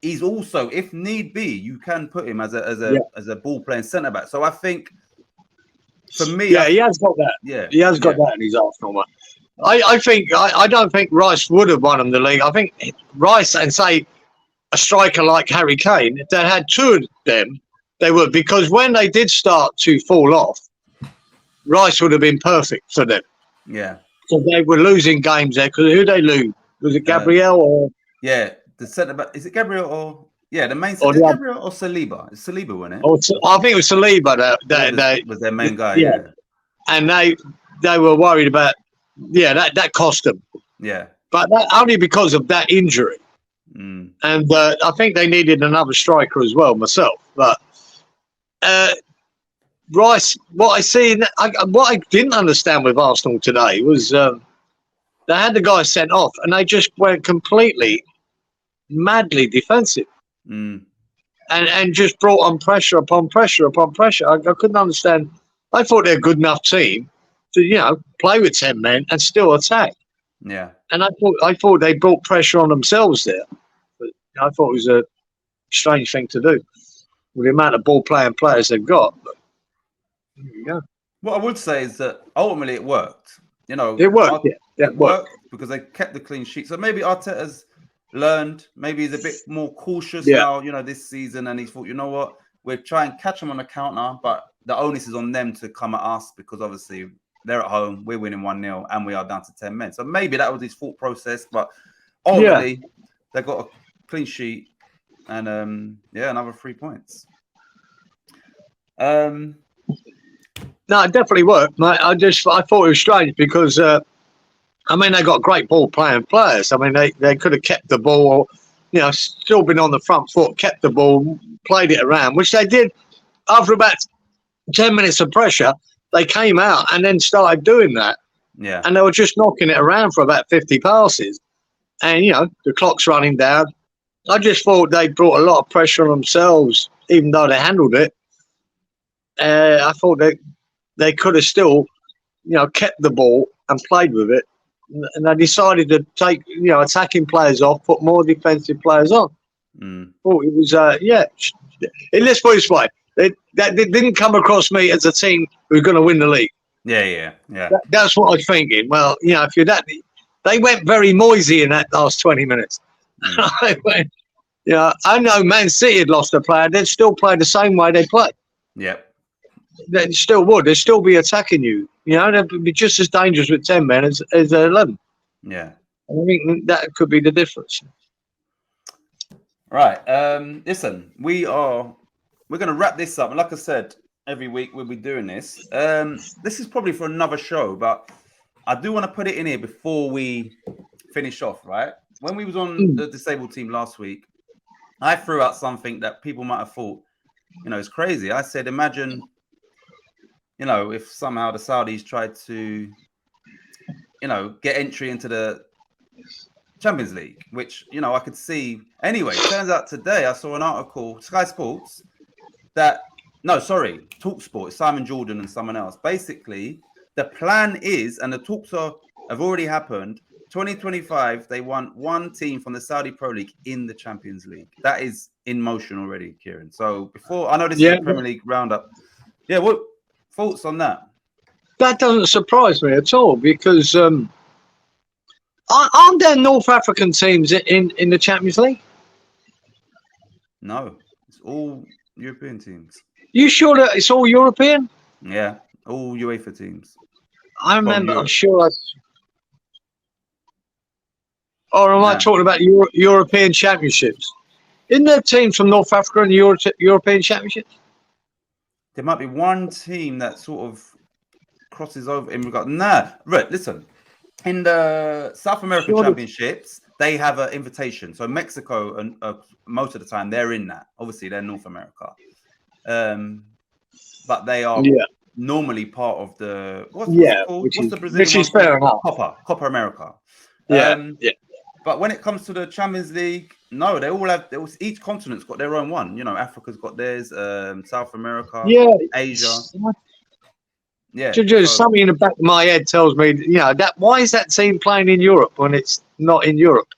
he's also, if need be, you can put him as a ball playing centre back. So I think for me, he has got that. Yeah, he has got that in his Arsenal, man. I don't think Rice would have won him the league. I think Rice and say a striker like Harry Kane, if they had two of them, they would, because when they did start to fall off, Rice would have been perfect for them. Yeah. So they were losing games there because who they lose? Was it Gabriel or? Yeah, the centre back. Is it Gabriel or? Yeah, the main centre. Gabriel or Saliba? It's Saliba, wasn't it? I think it was Saliba that was their main guy. Yeah. And they were worried about. Yeah, that cost them. Yeah, but only because of that injury. And I think they needed another striker as well, myself. But Rice, what I didn't understand with Arsenal today was they had the guy sent off, and they just went completely madly defensive, and just brought on pressure upon pressure upon pressure. I couldn't understand. I thought they're a good enough team to play with 10 men and still attack. Yeah, and I thought they brought pressure on themselves there. But I thought it was a strange thing to do with the amount of ball playing players they've got. But there you go. What I would say is that ultimately it worked. It worked. It worked because they kept the clean sheet. So maybe Arteta's learned. Maybe he's a bit more cautious now. This season, and he thought, you know what, we'll try and catch them on the counter, but the onus is on them to come at us because obviously they're at home, we're winning 1-0, and we are down to 10 men. So maybe that was his thought process, but ultimately they got a clean sheet and another 3 points. No, it definitely worked, mate. I thought it was strange because they got great ball playing players. I mean, they could have kept the ball still been on the front foot, kept the ball, played it around, which they did after about 10 minutes of pressure. They came out and then started doing that. Yeah. And they were just knocking it around for about 50 passes. And, the clock's running down. I just thought they brought a lot of pressure on themselves, even though they handled it. I thought they could have still, kept the ball and played with it. And they decided to take, attacking players off, put more defensive players on. Well, it was, let's put it this way. That didn't come across me as a team who's going to win the league. Yeah. That's what I was thinking. Well, if you're that, they went very noisy in that last 20 minutes. I know Man City had lost a player. They'd still play the same way they play. Yeah. They still would. They'd still be attacking you. They'd be just as dangerous with 10 men as 11. Yeah. I think that could be the difference. Right. Listen, we're going to wrap this up. And like I said, every week we'll be doing this. This is probably for another show, but I do want to put it in here before we finish off, right? When we was on the disabled team last week, I threw out something that people might have thought, it's crazy. I said, imagine, if somehow the Saudis tried to, get entry into the Champions League, which, I could see. Anyway, turns out today I saw an article, Sky Sports, Talk Sport, Simon Jordan and someone else. Basically, the plan is, and the talks have already happened, 2025, they want one team from the Saudi Pro League in the Champions League. That is in motion already, Kieran. So before, I know this is the Premier League roundup. Yeah, what thoughts on that? That doesn't surprise me at all because aren't there North African teams in the Champions League? No, it's all European teams. You sure that it's all European? Yeah, all UEFA teams. I remember, I'm sure or am I talking about European Championships? Isn't there teams from North Africa in the European Championships? There might be one team that sort of crosses over in regard. Right, listen. In the South American Championships, they have an invitation. So Mexico, and most of the time, they're in that. Obviously, they're North America. But they are normally part of the... What's it called? What's the Brazilian which is fair enough. Copa America. Yeah. But when it comes to the Champions League, no, they all have. Each continent's got their own one. Africa's got theirs. South America, Asia. Yeah. Something in the back of my head tells me, that why is that team playing in Europe when it's not in Europe?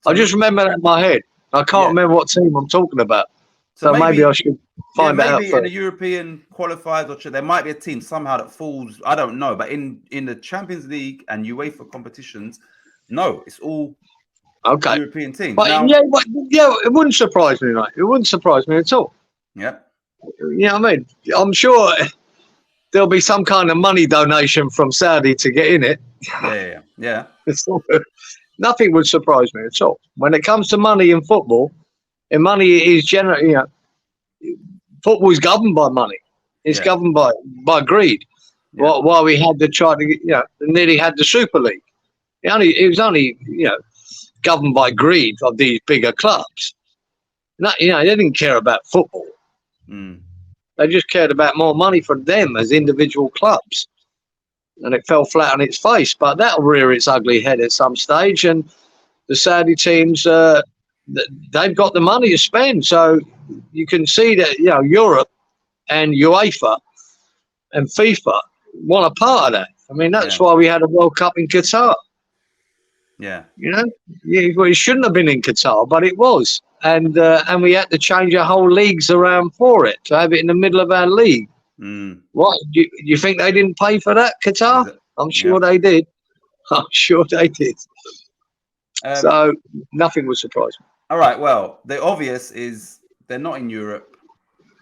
I just remember that in my head. I can't remember what team I'm talking about. So maybe I should find that out first. Maybe in the European qualifiers, there might be a team somehow that falls. I don't know, but in the Champions League and UEFA competitions, no, it's all. Okay. European team. But it wouldn't surprise me, mate. It wouldn't surprise me at all. Yeah. You know what I mean? I'm sure there'll be some kind of money donation from Saudi to get in it. Yeah. Nothing would surprise me at all. When it comes to money in football, and money is generally, football is governed by money. It's governed by greed. Yeah. While we had to try to, nearly had the Super League. It was only, governed by greed of these bigger clubs. They didn't care about football. They just cared about more money for them as individual clubs. And it fell flat on its face. But that'll rear its ugly head at some stage. And the Saudi teams, they've got the money to spend. So you can see that, Europe and UEFA and FIFA want a part of that. I mean, that's why we had a World Cup in Qatar. Yeah. It shouldn't have been in Qatar, but it was. And we had to change our whole leagues around for it, to have it in the middle of our league. What? You think they didn't pay for that, Qatar? I'm sure they did. I'm sure they did. So nothing would surprise me. All right. Well, the obvious is they're not in Europe.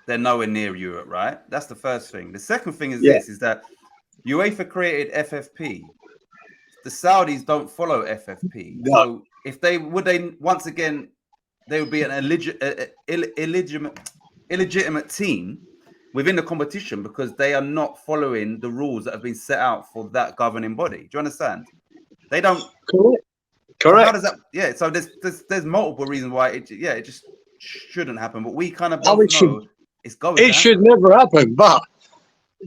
They're nowhere near Europe, right? That's the first thing. The second thing is this, is that UEFA created FFP. The Saudis don't follow FFP. No. So if they would be an illegitimate team within the competition because they are not following the rules that have been set out for that governing body. Do you understand? They don't. Correct. So how does that? Yeah. So there's multiple reasons why it just shouldn't happen. But we kind of both know it's going to happen. It should never happen. But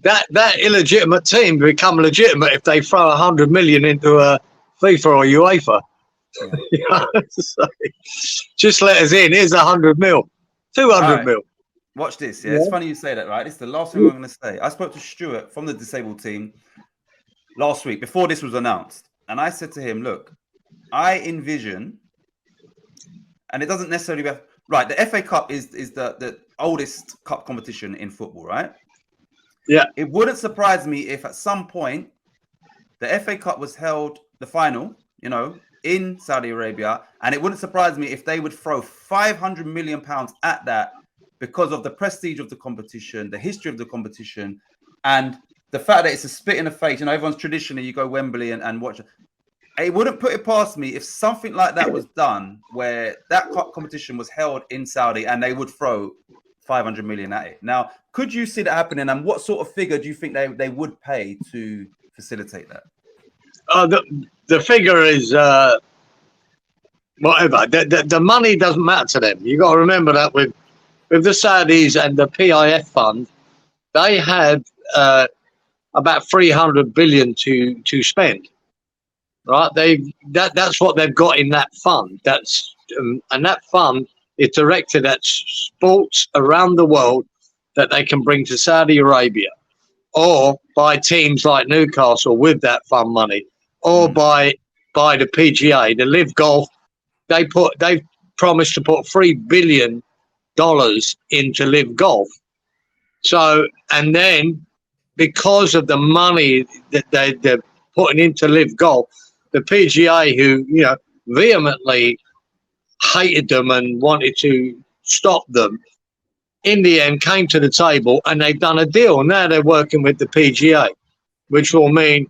that illegitimate team become legitimate if they throw 100 million into a FIFA or UEFA. Yeah. You know, so just let us in. Here's 100 mil, 200 mil. Watch this. Yeah, it's funny you say that, right? It's the last thing I'm going to say. I spoke to Stuart from the disabled team last week before this was announced, and I said to him, "Look, I envision, and it doesn't necessarily be right. The FA Cup is the oldest cup competition in football, right? Yeah. It wouldn't surprise me if at some point the FA Cup was held, the final, you know, in Saudi Arabia, and it wouldn't surprise me if they would throw £500 million at that because of the prestige of the competition, the history of the competition, and the fact that it's a spit in the face. You know, everyone's traditionally, you go Wembley and watch. It wouldn't put it past me if something like that was done, where that cup competition was held in Saudi and they would throw 500 million at it. Now, could you see that happening? And what sort of figure do you think they would pay to facilitate that? The figure is whatever. The money doesn't matter to them. You got to remember that with the Saudis and the PIF fund, they had about 300 billion to spend. Right? That's what they've got in that fund. And that fund is directed at sports around the world that they can bring to Saudi Arabia, or by teams like Newcastle with that fund money, or by the PGA, the Live Golf. They promised to put $3 billion into Live Golf. So, and then because of the money that they're putting into Live Golf, the PGA, who vehemently hated them and wanted to stop them, in the end came to the table and they've done a deal. Now they're working with the PGA, which will mean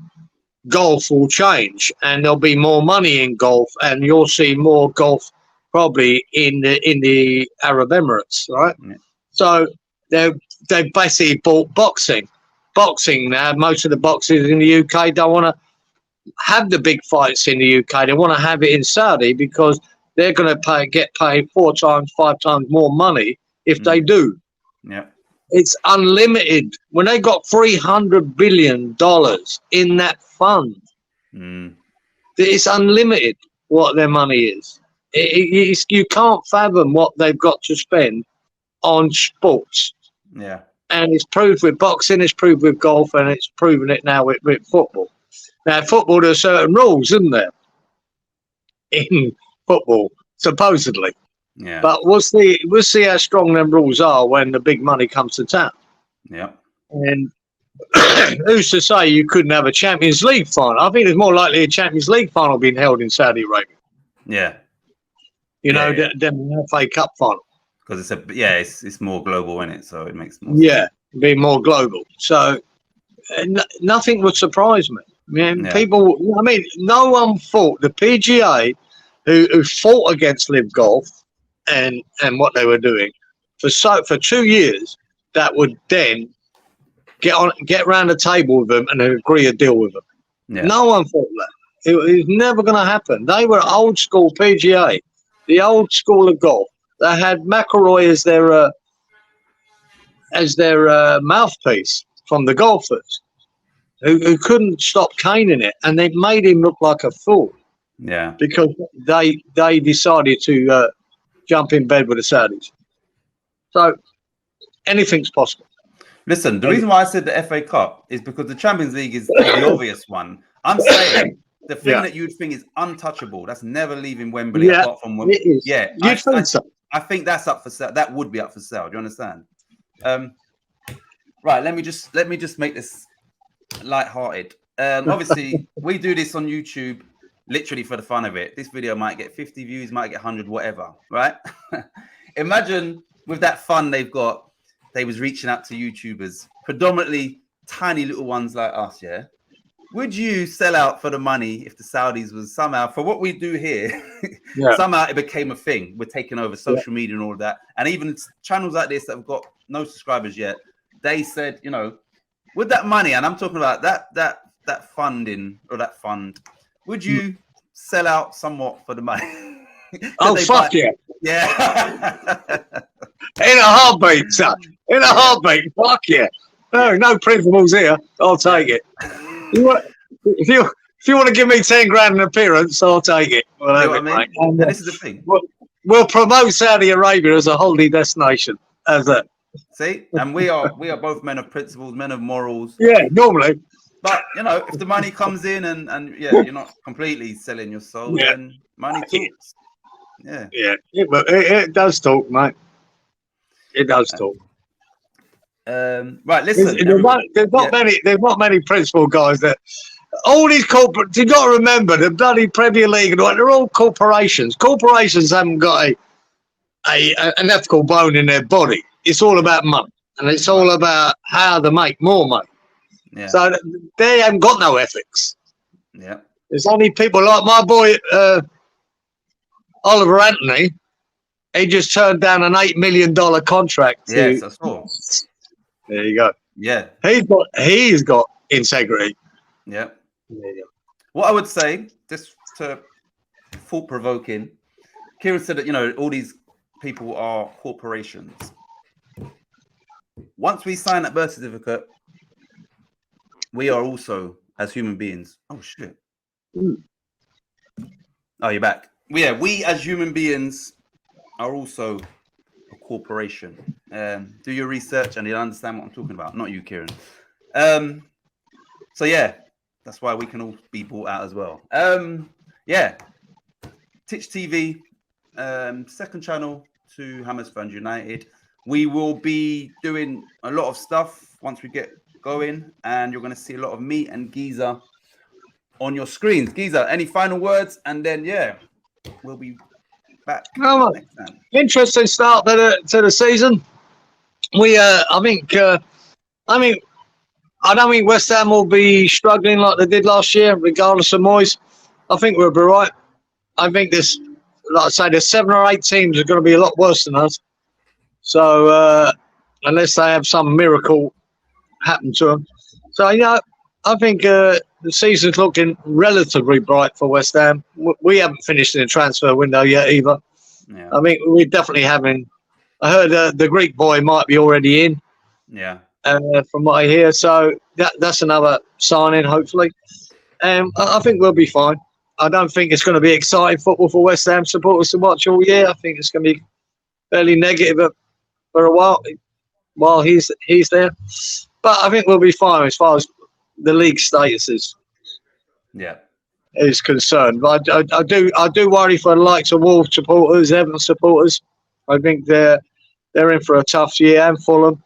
golf will change and there'll be more money in golf, and you'll see more golf probably in the Arab Emirates, right? Yeah. So they've basically bought boxing. Boxing now, most of the boxers in the UK don't want to have the big fights in the UK. They want to have it in Saudi because they're going to get paid 4 times, 5 times more money if they do. Yeah, it's unlimited. When they got $300 billion in that fund, it's unlimited what their money is. You can't fathom what they've got to spend on sports. Yeah. And it's proved with boxing, it's proved with golf, and it's proven it now with football. Now, football, there's certain rules, isn't there? In football, supposedly. Yeah. But we'll see how strong them rules are when the big money comes to town. Yeah. And who's to say you couldn't have a Champions League final? I think there's more likely a Champions League final being held in Saudi Arabia. Yeah. Than an FA Cup final. Because it's more global, isn't it? So it makes more sense. Be more global. So nothing would surprise me. People. I mean, no one fought the PGA, who fought against Live Golf and what they were doing for 2 years. That would then get around the table with them and agree a deal with them. Yeah. No one fought that. It was never going to happen. They were old school PGA, the old school of golf. They had McIlroy as their mouthpiece from the golfers, who couldn't stop caning it, and they made him look like a fool. Yeah, because they decided to jump in bed with the Saudis. So anything's possible. Listen, the reason why I said the FA Cup is because the Champions League is the obvious one. I'm saying the thing that you'd think is untouchable, that's never leaving Wembley apart from Wembley. It is. Yeah, I think that's up for sale. That would be up for sale. Do you understand? Right. Let me just make this lighthearted. Obviously, we do this on YouTube literally for the fun of it. This video might get 50 views, might get 100, whatever. Right? Imagine with that fun they've got, they was reaching out to YouTubers, predominantly tiny little ones like us. Yeah. Would you sell out for the money if the Saudis was somehow, for what we do here, somehow it became a thing? We're taking over social media and all of that. And even channels like this that have got no subscribers yet, they said, with that money, and I'm talking about that funding or that fund, would you sell out somewhat for the money. Oh, fuck yeah. Yeah. In a heartbeat, son. In a heartbeat. Fuck yeah. No principles here. I'll take it. If you want to give me 10 grand an appearance, I'll take it. Well, you know what I mean? And this is the thing. We'll promote Saudi Arabia as a holiday destination. As a see, and we are both men of principles, men of morals. Yeah, normally. But you know, if the money comes in and you're not completely selling your soul, then money talks. Yeah, but it does talk, mate. It does talk. Right, listen. There's not many principal guys that. All these corporate. You got to remember the bloody Premier League and they're all corporations. Corporations haven't got an ethical bone in their body. It's all about money, and it's all about how to make more money. Yeah. So they haven't got no ethics. Yeah. There's only people like my boy Oliver Anthony. He just turned down an $8 million contract. Yes, I saw. There you go. Yeah. He's got integrity. Yeah. There you go. What I would say, just to thought provoking, Kieran said that all these people are corporations. Once we sign that birth certificate, we are also as human beings. Oh shit. Oh, you're back. We as human beings are also a corporation. Do your research and you'll understand what I'm talking about. Not you, Kieran. So yeah, that's why we can all be bought out as well. Yeah. Titch TV, second channel to Hammers Fans United. We will be doing a lot of stuff once we get going, and you're going to see a lot of me and Giza on your screens. Giza, any final words? And then, we'll be back next time. Interesting start to the season. I don't think West Ham will be struggling like they did last year, regardless of Moyes. I think we'll be right. I think there's 7 or 8 teams are going to be a lot worse than us. So unless they have some miracle happen to them. So, I think the season's looking relatively bright for West Ham. We haven't finished in the transfer window yet either. Yeah. I mean, we're definitely having... I heard the Greek boy might be already in. Yeah. From what I hear. So that's another signing, hopefully. I think we'll be fine. I don't think it's going to be exciting football for West Ham supporters to watch all year. I think it's going to be fairly negative for a while he's there. But I think we'll be fine as far as the league status is concerned. But I do worry for the likes of Wolves supporters, Everton supporters. I think they're in for a tough year, and Fulham,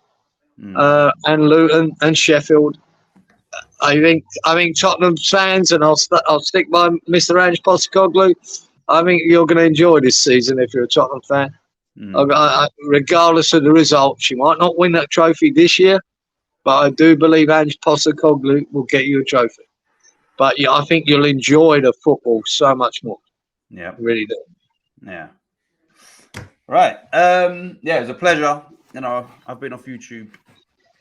and Luton and Sheffield. I think Tottenham fans, and I'll stick by Mr. Ange Postecoglou. I think you're going to enjoy this season if you're a Tottenham fan. Regardless of the results, you might not win that trophy this year, but I do believe Ange Postecoglou will get you a trophy. But I think you'll enjoy the football so much more. Yeah, really do. Yeah. Right. It was a pleasure. I've been off YouTube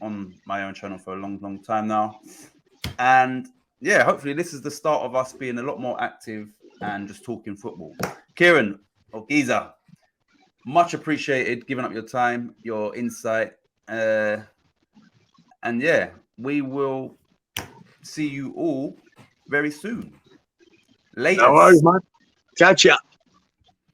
on my own channel for a long, long time now. And hopefully this is the start of us being a lot more active and just talking football. Kieran or Giza, much appreciated giving up your time, your insight. And we will see you all very soon. Later. No worries, man. Catch ya.